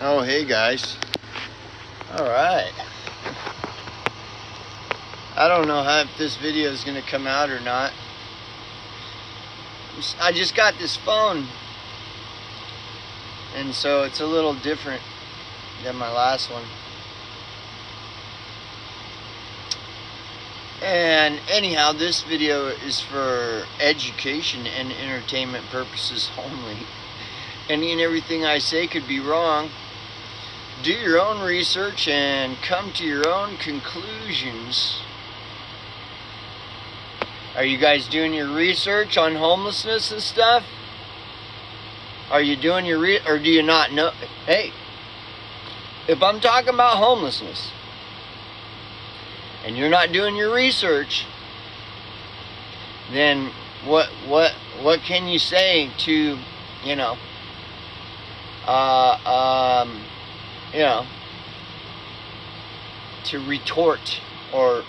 Oh, hey guys. Alright. I don't know if this video is going to come out or not. I just got this phone, and so it's a little different than my last one. And anyhow, this video is for education and entertainment purposes only. Any and everything I say could be wrong. Do your own research and come to your own conclusions. Are you guys doing your research on homelessness and stuff? Are you doing your or do you not know? Hey, if I'm talking about homelessness and you're not doing your research, then what can you say to, to retort or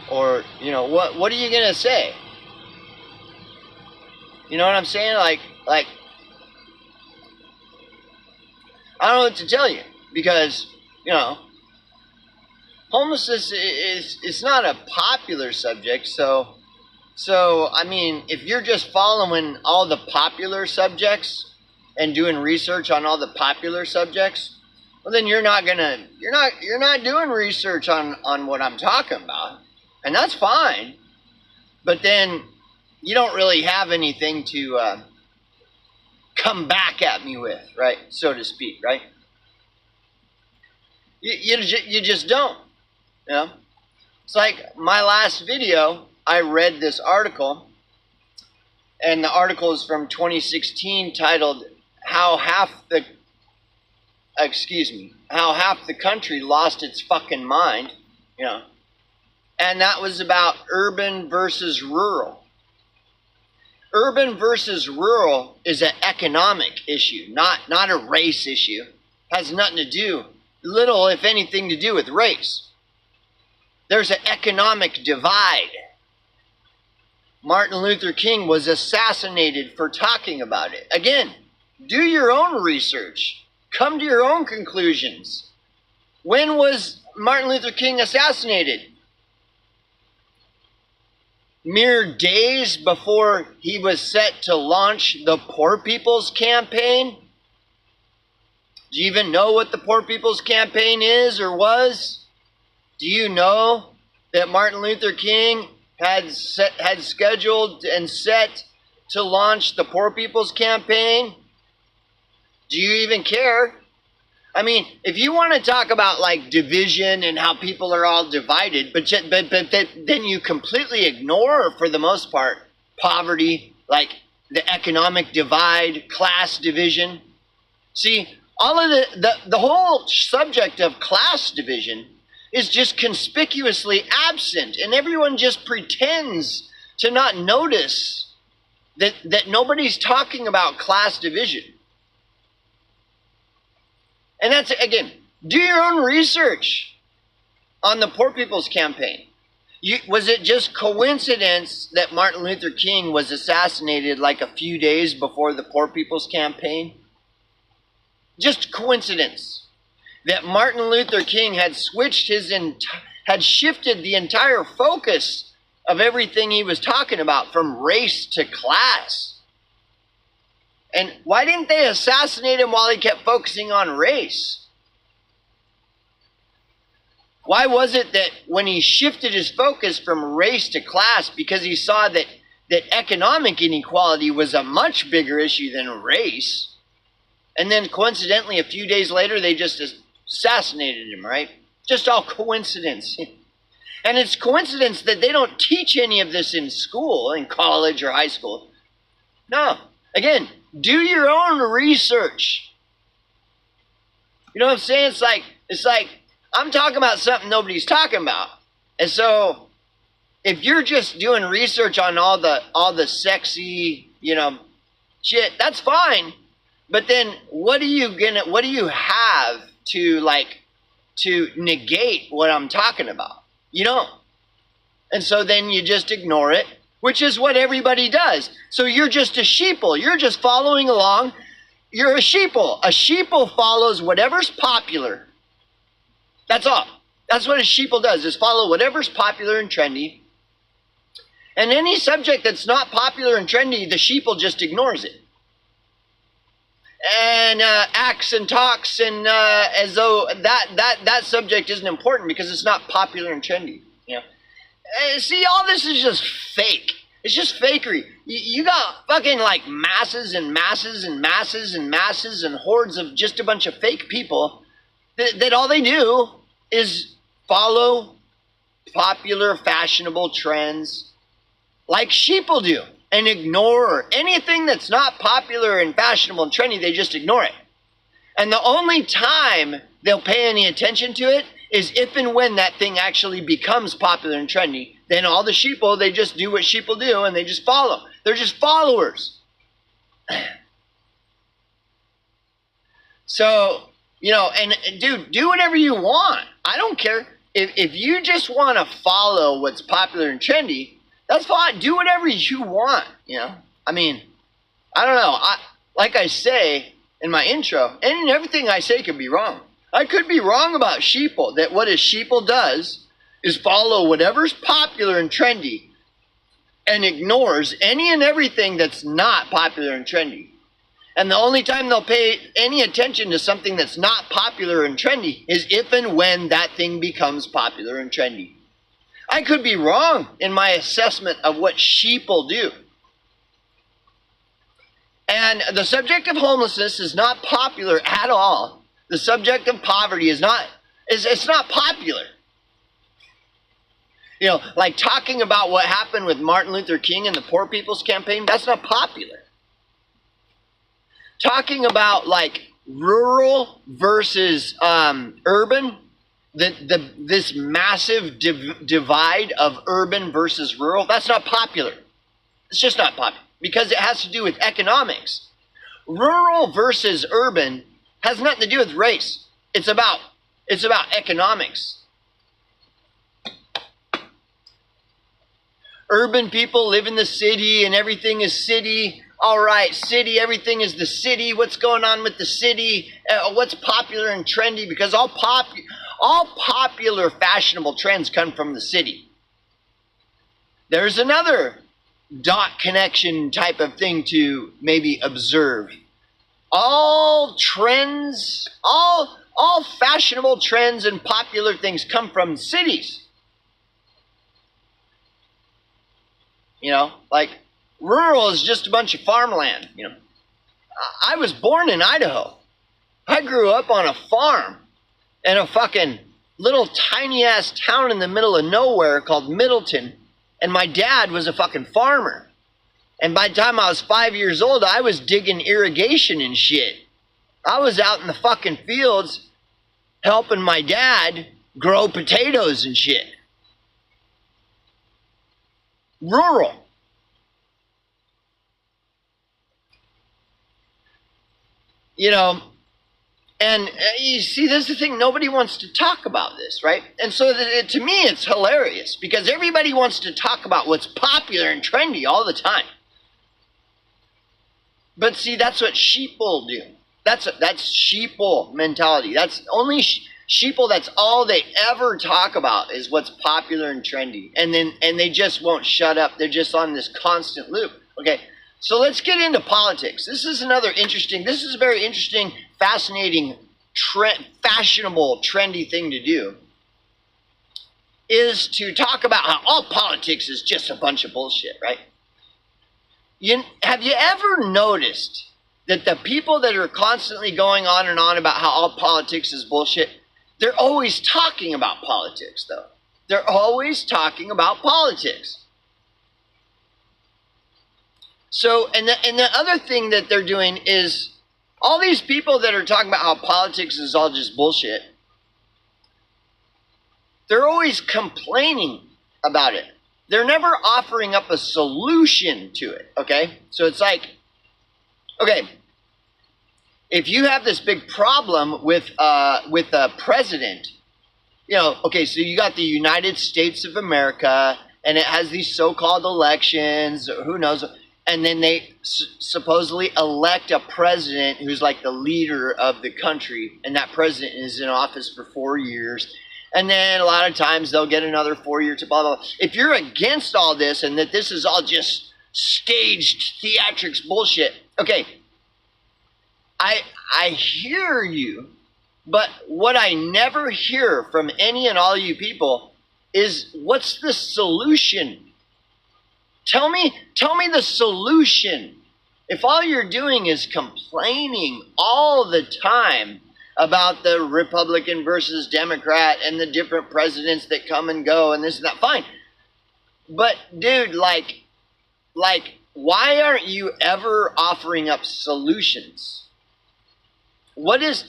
what are you gonna say? You know what I'm saying? Like I don't know what to tell you, because homelessness is not a popular subject. So I mean, if you're just following all the popular subjects and doing research on all the popular subjects, well, then you're not doing research on what I'm talking about. And that's fine, but then you don't really have anything to come back at me with, right? So to speak, right? You just don't, It's like my last video, I read this article, and the article is from 2016 titled, How half the country lost its fucking mind, And that was about urban versus rural. Urban versus rural is an economic issue, not a race issue. Has nothing to do, little if anything to do with race. There's an economic divide. Martin Luther King was assassinated for talking about it. Again, do your own research. Come to your own conclusions. When was Martin Luther King assassinated? Mere days before he was set to launch the Poor People's Campaign? Do you even know what the Poor People's Campaign is or was? Do you know that Martin Luther King had scheduled and set to launch the Poor People's Campaign? Do you even care? I mean, if you want to talk about like division and how people are all divided, but then you completely ignore, for the most part, poverty, like the economic divide, class division. See, all of the whole subject of class division is just conspicuously absent, and everyone just pretends to not notice that nobody's talking about class division. And that's, again, do your own research on the Poor People's Campaign. Was it just coincidence that Martin Luther King was assassinated like a few days before the Poor People's Campaign? Just coincidence that Martin Luther King had shifted the entire focus of everything he was talking about from race to class. And why didn't they assassinate him while he kept focusing on race? Why was it that when he shifted his focus from race to class, because he saw that economic inequality was a much bigger issue than race, and then coincidentally a few days later they just assassinated him, right? Just all coincidence. And it's coincidence that they don't teach any of this in school, in college or high school. No. Again, do your own research. You know what I'm saying? It's like I'm talking about something nobody's talking about. And so if you're just doing research on all the sexy, shit, that's fine. But then what do you have to negate what I'm talking about? You don't. And so then you just ignore it, which is what everybody does. So you're just a sheeple. You're just following along. you're a sheeple. A sheeple follows whatever's popular. That's all. That's what a sheeple does, is follow whatever's popular and trendy. And any subject that's not popular and trendy, the sheeple just ignores it. And acts and talks and as though that subject isn't important because it's not popular and trendy. You know, see, all this is just fake. It's just fakery. You got fucking like masses and masses and masses and masses and hordes of just a bunch of fake people that all they do is follow popular, fashionable trends like sheeple do, and ignore anything that's not popular and fashionable and trendy. They just ignore it. And the only time they'll pay any attention to it is if and when that thing actually becomes popular and trendy. Then all the sheeple, they just do what sheeple do and they just follow. They're just followers. So, you know, and dude, do whatever you want. I don't care. If you just want to follow what's popular and trendy, that's fine. Do whatever you want, you know. I mean, I don't know. Like I say in my intro, and everything I say could be wrong. I could be wrong about sheeple, that what a sheeple does is follow whatever's popular and trendy and ignores any and everything that's not popular and trendy. And the only time they'll pay any attention to something that's not popular and trendy is if and when that thing becomes popular and trendy. I could be wrong in my assessment of what sheeple do. And the subject of homelessness is not popular at all. The subject of poverty is not, it's not popular. You know, like talking about what happened with Martin Luther King and the Poor People's Campaign, that's not popular. Talking about like rural versus urban, this massive divide of urban versus rural, that's not popular. It's just not popular because it has to do with economics. Rural versus urban has nothing to do with race. It's about economics. Urban people live in the city and everything is city. All right, city, everything is the city. What's going on with the city? What's popular and trendy? Because all popular fashionable trends come from the city. There's another dot connection type of thing to maybe observe. All trends, all fashionable trends and popular things come from cities. You know, like rural is just a bunch of farmland. You know, I was born in Idaho. I grew up on a farm in a fucking little tiny ass town in the middle of nowhere called Middleton. And my dad was a fucking farmer. And by the time I was 5 years old, I was digging irrigation and shit. I was out in the fucking fields helping my dad grow potatoes and shit. Rural. You know, and you see, this is the thing, nobody wants to talk about this, right? And so to me, it's hilarious because everybody wants to talk about what's popular and trendy all the time. But see, that's what sheeple do. That's sheeple mentality. That's only sheeple. That's all they ever talk about is what's popular and trendy, and they just won't shut up. They're just on this constant loop. Okay, so let's get into politics. This is a very interesting, fascinating, fashionable, trendy thing to do. Is to talk about how all politics is just a bunch of bullshit, right? Have you ever noticed that the people that are constantly going on and on about how all politics is bullshit, they're always talking about politics, though. They're always talking about politics. So, and the other thing that they're doing is, all these people that are talking about how politics is all just bullshit, they're always complaining about it. They're never offering up a solution to it, okay? So it's like, okay, if you have this big problem with a president, you know, okay, so you got the United States of America, and it has these so-called elections, who knows, and then they supposedly elect a president who's like the leader of the country, and that president is in office for 4 years. And then a lot of times they'll get another 4 years to blah, blah, blah. If you're against all this and that this is all just staged theatrics bullshit, okay, I hear you, but what I never hear from any and all you people is, what's the solution? Tell me the solution. If all you're doing is complaining all the time about the Republican versus Democrat and the different presidents that come and go and this and that, fine. But dude, like, why aren't you ever offering up solutions? What is,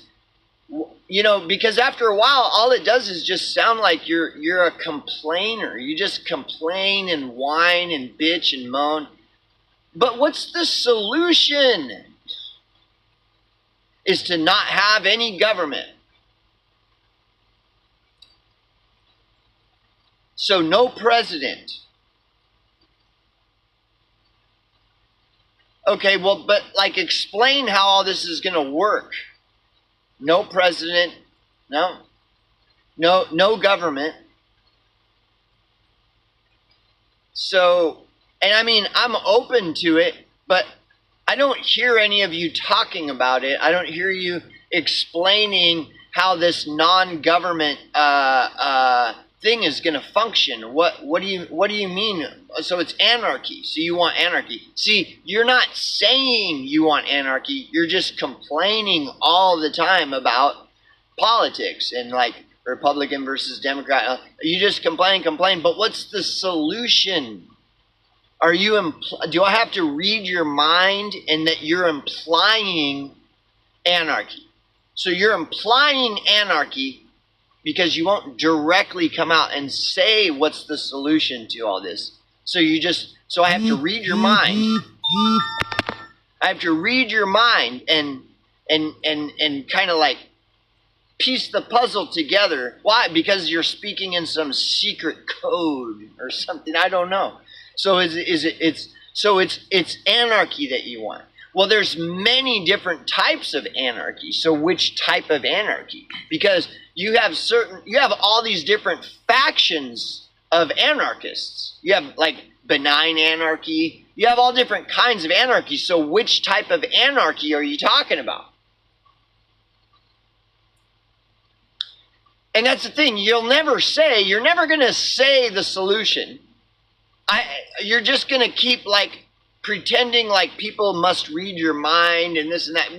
you know, because after a while, all it does is just sound like you're a complainer. You just complain and whine and bitch and moan. But what's the solution? Is to not have any government. So no president. Okay, well, but like, explain how all this is going to work. No president, no government. So, and I mean, I'm open to it, but I don't hear any of you talking about it. I don't hear you explaining how this non-government thing is going to function. What do you mean? So it's anarchy. So you want anarchy. See, you're not saying you want anarchy. You're just complaining all the time about politics and like Republican versus Democrat. You just complain. But what's the solution? Are you do I have to read your mind and that you're implying anarchy? So you're implying anarchy because you won't directly come out and say what's the solution to all this. So so I have to read your mind. I have to read your mind and kind of like piece the puzzle together. Why? Because you're speaking in some secret code or something. I don't know. So it's anarchy that you want. Well, there's many different types of anarchy. So which type of anarchy? Because you have all these different factions of anarchists. You have like benign anarchy. You have all different kinds of anarchy. So which type of anarchy are you talking about? And that's the thing. You're never going to say the solution. You're just going to keep like pretending like people must read your mind and this and that.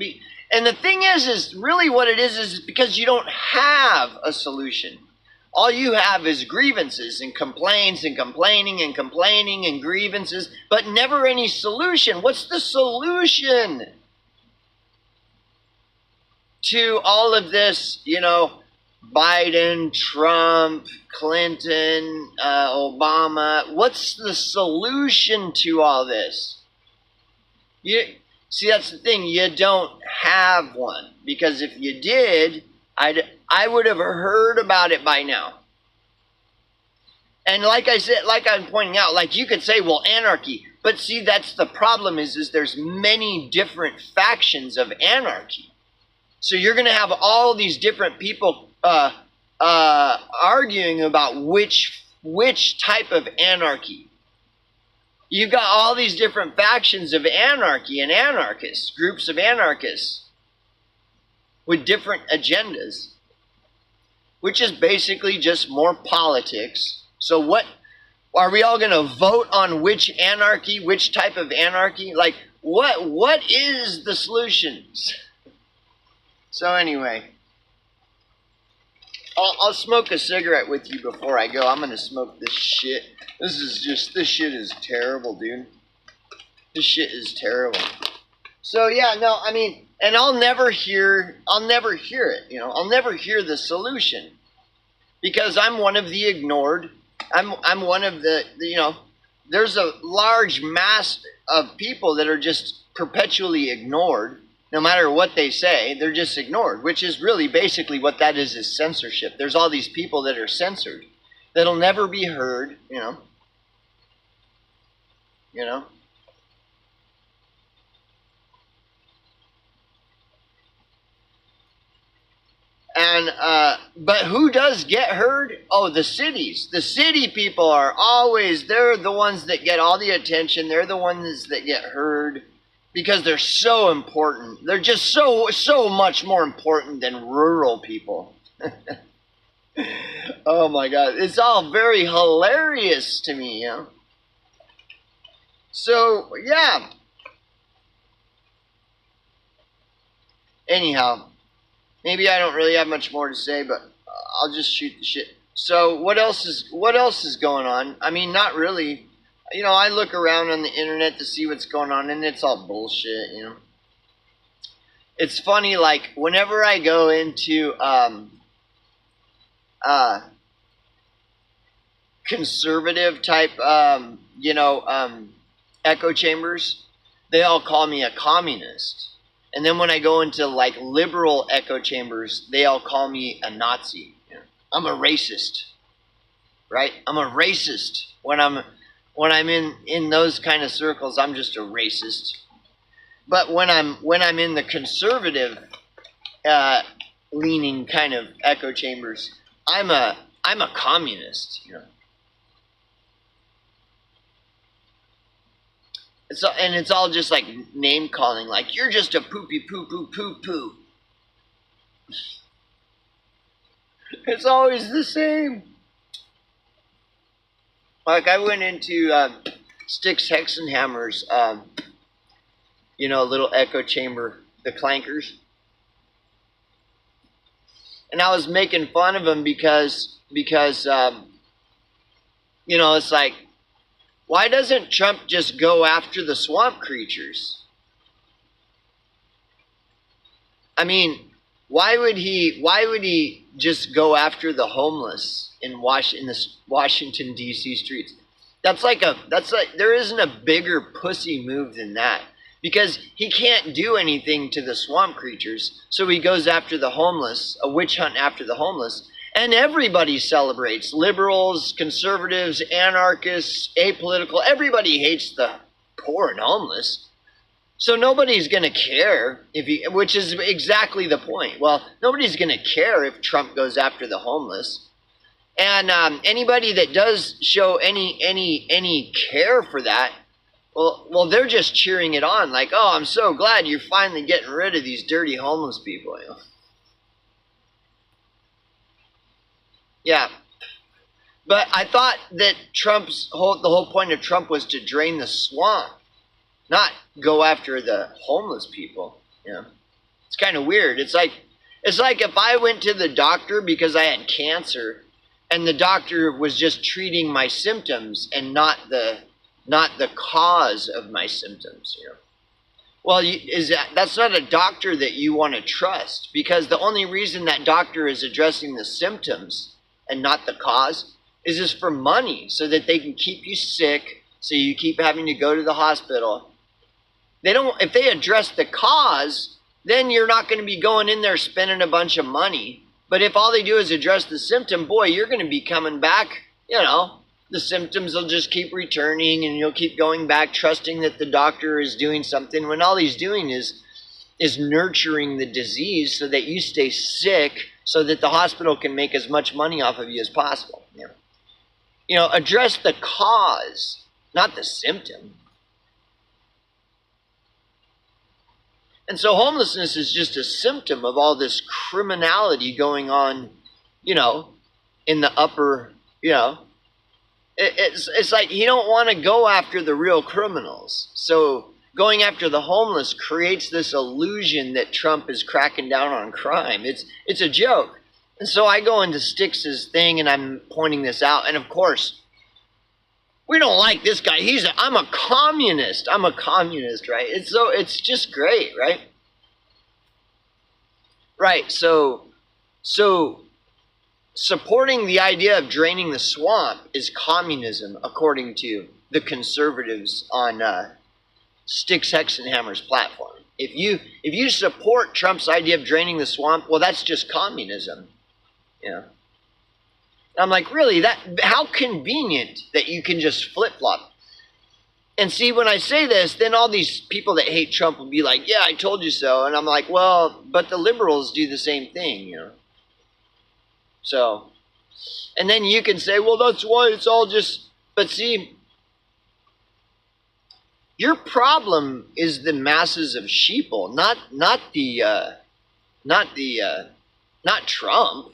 And the thing is really what it is because you don't have a solution. All you have is grievances and complaints and complaining and grievances, but never any solution. What's the solution to all of this, you know, Biden, Trump, Clinton, Obama? What's the solution to all this? See, that's the thing. You don't have one. Because if you did, I would have heard about it by now. And like I said, like I'm pointing out, like you could say, well, anarchy. But see, that's the problem is there's many different factions of anarchy. So you're going to have all these different people arguing about which type of anarchy. You've got all these different factions of anarchy and anarchists, groups of anarchists with different agendas, which is basically just more politics. So what, are we all going to vote on which anarchy, which type of anarchy? Like, what is the solutions? So anyway, I'll smoke a cigarette with you before I go. I'm going to smoke this shit. This shit is terrible, dude. This shit is terrible. So yeah, no, I mean, and I'll never hear it, you know. I'll never hear the solution. Because I'm one of the ignored. I'm one of the, you know, there's a large mass of people that are just perpetually ignored. No matter what they say, they're just ignored, which is really basically what that is censorship. There's all these people that are censored that'll never be heard, you know. And but who does get heard? Oh, the cities. The city people are always, they're the ones that get all the attention. They're the ones that get heard because they're so important. They're just so much more important than rural people. Oh my God, it's all very hilarious to me, you know. So yeah. Anyhow, maybe I don't really have much more to say, but I'll just shoot the shit. So what else is going on? I mean, not really. You know, I look around on the internet to see what's going on, and it's all bullshit, you know. It's funny, like, whenever I go into conservative type, echo chambers, they all call me a communist. And then when I go into like liberal echo chambers, they all call me a Nazi. Yeah. I'm a racist, right? I'm a racist. When I'm in those kind of circles, I'm just a racist. But when I'm in the conservative leaning kind of echo chambers, I'm a communist. You know. It's all just like name calling, like you're just a poopy poo poo poo poo. It's always the same. Like I went into Sticks, Hex, and Hammers, little echo chamber, the clankers, and I was making fun of them because it's like, why doesn't Trump just go after the swamp creatures? I mean, why would he just go after the homeless in the Washington D.C. streets? That's like there isn't a bigger pussy move than that, because he can't do anything to the swamp creatures, so he goes after the homeless, a witch hunt after the homeless. And everybody celebrates. Liberals, conservatives, anarchists, apolitical. Everybody hates the poor and homeless. So nobody's going to care which is exactly the point. Well, nobody's going to care if Trump goes after the homeless. And anybody that does show any care for that, well, they're just cheering it on. Like, oh, I'm so glad you're finally getting rid of these dirty homeless people. You know? Yeah, but I thought that the whole point of Trump was to drain the swamp, not go after the homeless people. You know, it's kind of weird. It's like if I went to the doctor because I had cancer, and the doctor was just treating my symptoms and not the cause of my symptoms. You know, well, that's not a doctor that you want to trust, because the only reason that doctor is addressing the symptoms and not the cause is just for money, so that they can keep you sick, so you keep having to go to the hospital. If they address the cause, then you're not going to be going in there spending a bunch of money. But if all they do is address the symptom, boy, you're going to be coming back, you know. The symptoms will just keep returning, and you'll keep going back trusting that the doctor is doing something, when all he's doing is nurturing the disease so that you stay sick, so that the hospital can make as much money off of you as possible. You know, address the cause, not the symptom. And so homelessness is just a symptom of all this criminality going on, you know, in the upper, you know. It's like you don't want to go after the real criminals. So going after the homeless creates this illusion that Trump is cracking down on crime. It's a joke. And so I go into Styx's thing and I'm pointing this out. And of course, we don't like this guy. I'm a communist. I'm a communist, right? It's just great, right? Right. So supporting the idea of draining the swamp is communism, according to the conservatives on Sticks, Hex, and Hammers platform. If you support Trump's idea of draining the swamp, well, that's just communism. You know? I'm like, really? How convenient that you can just flip-flop. And see, when I say this, then all these people that hate Trump will be like, yeah, I told you so. And I'm like, well, but the liberals do the same thing, you know. So, and then you can say, well, that's why it's all just, but see, your problem is the masses of sheeple, not Trump.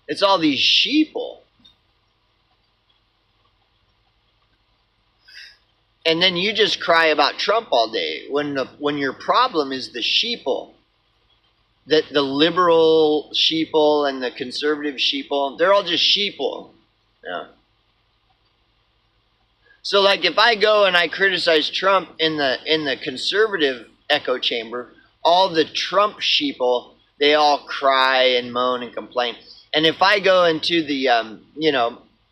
It's all these sheeple. And then you just cry about Trump all day when your problem is the sheeple. That the liberal sheeple and the conservative sheeple, they're all just sheeple. Yeah. So like if I go and I criticize Trump in the conservative echo chamber, all the Trump sheeple, they all cry and moan and complain. And if I go into the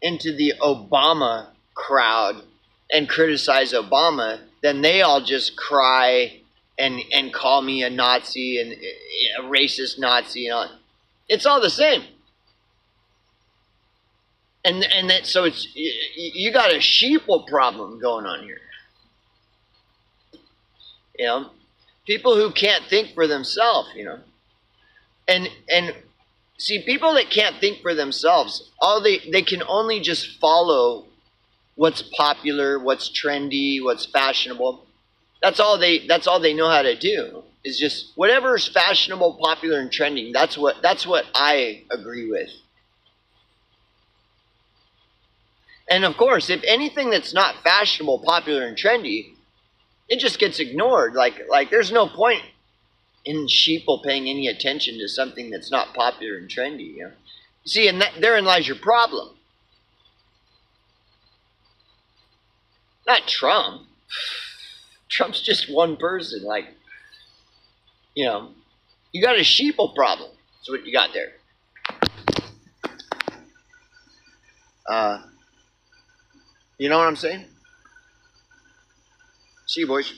into the Obama crowd and criticize Obama, then they all just cry and call me a Nazi and a racist Nazi and all. It's all the same. And that, so it's, you got a sheeple problem going on here. You know, people who can't think for themselves, you know. And see, people that can't think for themselves, they can only just follow what's popular, what's trendy, what's fashionable. That's all they know how to do, is just whatever is fashionable, popular, and trending. That's what I agree with. And of course, if anything that's not fashionable, popular, and trendy, it just gets ignored. Like there's no point in sheeple paying any attention to something that's not popular and trendy. You know? See, and therein lies your problem. Not Trump. Trump's just one person. Like, you know, you got a sheeple problem. That's what you got there. You know what I'm saying? See you, boys.